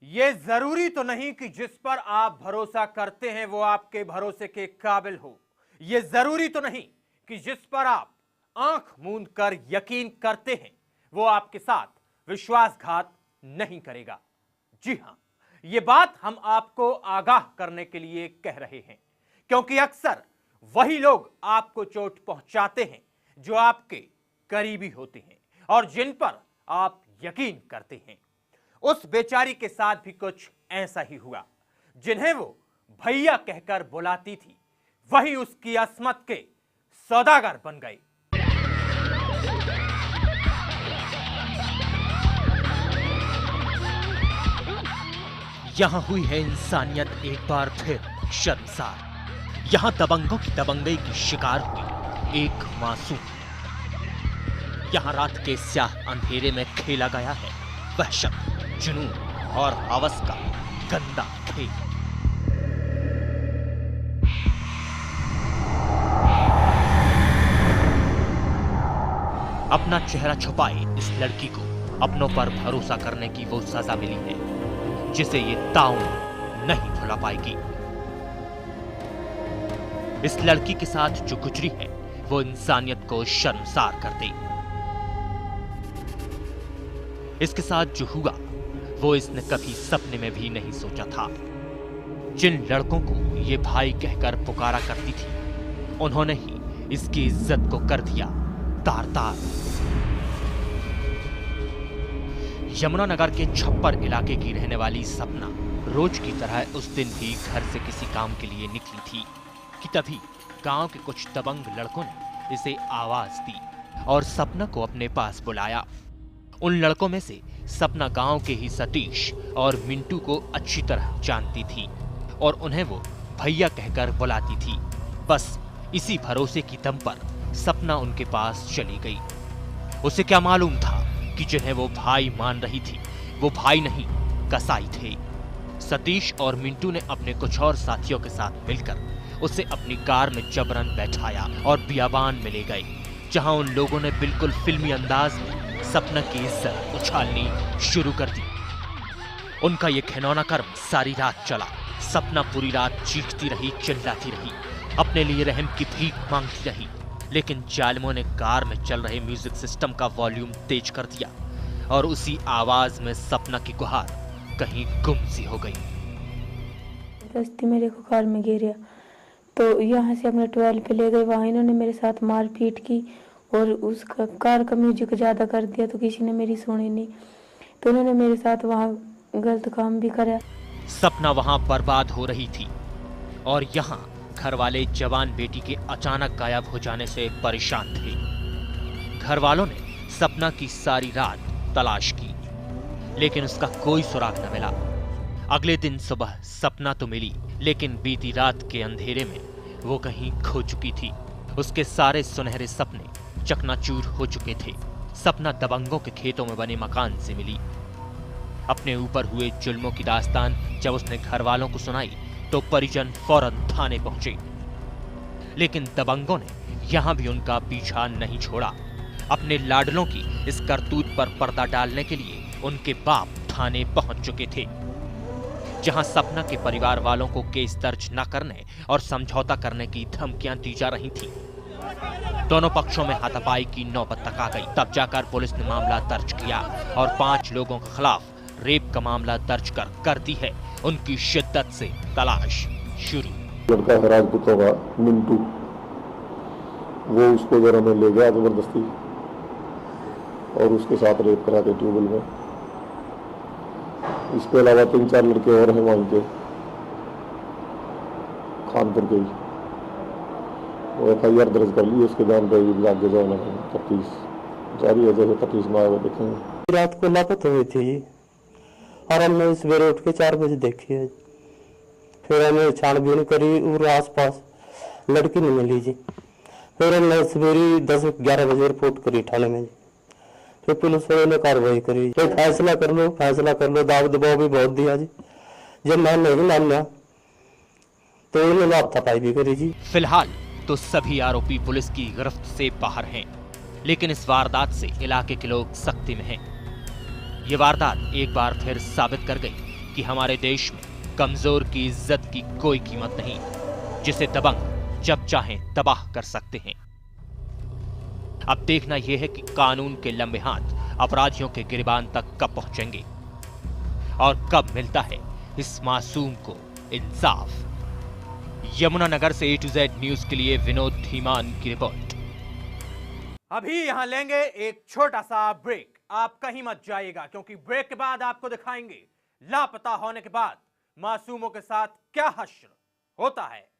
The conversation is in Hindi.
ये जरूरी तो नहीं कि जिस पर आप भरोसा करते हैं वो आपके भरोसे के काबिल हो। ये जरूरी तो नहीं कि जिस पर आप आंख मूंद कर यकीन करते हैं वो आपके साथ विश्वासघात नहीं करेगा। जी हां, ये बात हम आपको आगाह करने के लिए कह रहे हैं, क्योंकि अक्सर वही लोग आपको चोट पहुंचाते हैं जो आपके करीबी होते हैं और जिन पर आप यकीन करते हैं। उस बेचारी के साथ भी कुछ ऐसा ही हुआ। जिन्हें वो भैया कहकर बुलाती थी वही उसकी अस्मत के सौदागर बन गए। यहां हुई है इंसानियत एक बार फिर शर्मसार। यहां दबंगों की दबंगई की शिकार हुई एक मासूम। यहां रात के स्याह अंधेरे में खेला गया है वहशत, जुनून और हवस का गंदा खेल। अपना चेहरा छुपाए इस लड़की को अपनों पर भरोसा करने की वो सजा मिली है जिसे ये ताउम्र नहीं भुला पाएगी। इस लड़की के साथ जो गुजरी है वो इंसानियत को शर्मसार कर दे। इसके साथ जो हुआ वो इसने कभी सपने में भी नहीं सोचा था। जिन लड़कों को ये भाई कहकर पुकारा करती थी उन्होंने ही इसकी इज्जत को कर दिया तार-तार। यमुनानगर के छप्पर इलाके की रहने वाली सपना रोज की तरह उस दिन भी घर से किसी काम के लिए निकली थी कि तभी गांव के कुछ दबंग लड़कों ने इसे आवाज दी और सपना को अपने पास बुलाया। उन लड़कों में से सपना गांव के ही सतीश और मिंटू को अच्छी तरह जानती थी और उन्हें वो भैया कहकर बुलाती थी। बस इसी भरोसे की दम पर सपना उनके पास चली गई। उसे क्या मालूम था कि जिन्हें वो भाई मान रही थी वो भाई नहीं कसाई थे। सतीश और मिंटू ने अपने कुछ और साथियों के साथ मिलकर उसे अपनी कार में जबरन बैठाया और बियाबान में ले गए, जहां उन लोगों ने बिल्कुल फिल्मी अंदाज में सपना की इज्जत उछालनी शुरू कर दी। उनका ये घिनौना कर्म सारी रात चला। सपना पूरी रात चीखती रही, चिल्लाती रही, अपने लिए रहम की भीख मांगती रही, लेकिन जालिमों ने कार में चल रहे म्यूजिक सिस्टम का वॉल्यूम तेज कर दिया और उसी आवाज में सपना की गुहार कहीं गुम सी हो गई। दस्ती मेरे को कार में घेरा तो यहाँ से अपने 12 पे ले गए। वहाँ इन्होंने मेरे साथ मारपीट की और उसका कार का म्यूजिक ज़्यादा कर दिया तो किसी ने मेरी सुनी नहीं, तो उन्होंने मेरे साथ वहाँ गलत काम भी करा। सपना वहाँ बर्बाद हो रही थी और यहाँ घर वाले जवान बेटी के अचानक गायब हो जाने से परेशान थे। घर वालों ने सपना की सारी रात तलाश की लेकिन उसका कोई सुराग न मिला। अगले दिन सुबह सपना तो मिली लेकिन बीती रात के अंधेरे में वो कहीं खो चुकी थी। उसके सारे सुनहरे सपने चकनाचूर हो चुके थे। सपना दबंगों के खेतों में बने मकान से मिली। अपने ऊपर हुए जुल्मों की दास्तान जब उसने घर वालों को सुनाई तो परिजन फौरन थाने पहुंचे, लेकिन दबंगों ने यहां भी उनका पीछा नहीं छोड़ा। अपने लाडलों की इस करतूत पर पर्दा डालने के लिए उनके बाप थाने पहुंच चुके थे, जहां सपना के परिवार वालों को केस दर्ज न करने और समझौता करने की धमकियां दी जा रही थी। दोनों पक्षों में हाथापाई की नौबत तक आ गई। तब जाकर पुलिस ने मामला दर्ज किया और 5 लोगों के खिलाफ रेप का मामला दर्ज कर दी है उनकी शिद्दत से तलाश शुरू। लड़का है राजपूतों का मिंटू, वो उसको जरा में ले गया जबरदस्ती और उसके साथ रेप करा के ट्यूबवेल में। इसके अलावा 3-4 लड़के और हैं वहीं के खानपुर के ही। वो FIR दर्ज कर ली, उसके जान पे आगे जाना तफ्तीश जारी है। जैसे तफ्तीश में आगे देखेंगे। रात को लापता हुई थी और हमने सवेरे उठ के 4 बजे देखी है। फिर हमने छानबीन करी और आसपास लड़की नहीं मिली जी। फिर हमने सवेरे 10-11 बजे रिपोर्ट करी थाने में। फिर पुलिस वालों ने कार्रवाई करी, तो फैसला कर लो। दाब दबाव भी बहुत दिया जी। जब मैं नहीं माना तो उन्होंने हाथापाई भी करी जी। फिलहाल तो सभी आरोपी पुलिस की गिरफ्त से बाहर हैं, लेकिन इस वारदात से इलाके के लोग सख्ती में हैं। ये वारदात एक बार फिर साबित कर गई कि हमारे देश में कमजोर की इज्जत की कोई कीमत नहीं, जिसे दबंग जब चाहें तबाह कर सकते हैं। अब देखना यह है कि कानून के लंबे हाथ अपराधियों के गिरबान तक कब पहुंचेंगे और कब मिलता है इस मासूम को इंसाफ। यमुनानगर से A to Z न्यूज के लिए विनोद धीमान की रिपोर्ट। अभी यहां लेंगे एक छोटा सा ब्रेक। आप कहीं मत जाइएगा, क्योंकि ब्रेक के बाद आपको दिखाएंगे लापता होने के बाद मासूमों के साथ क्या हश्र होता है।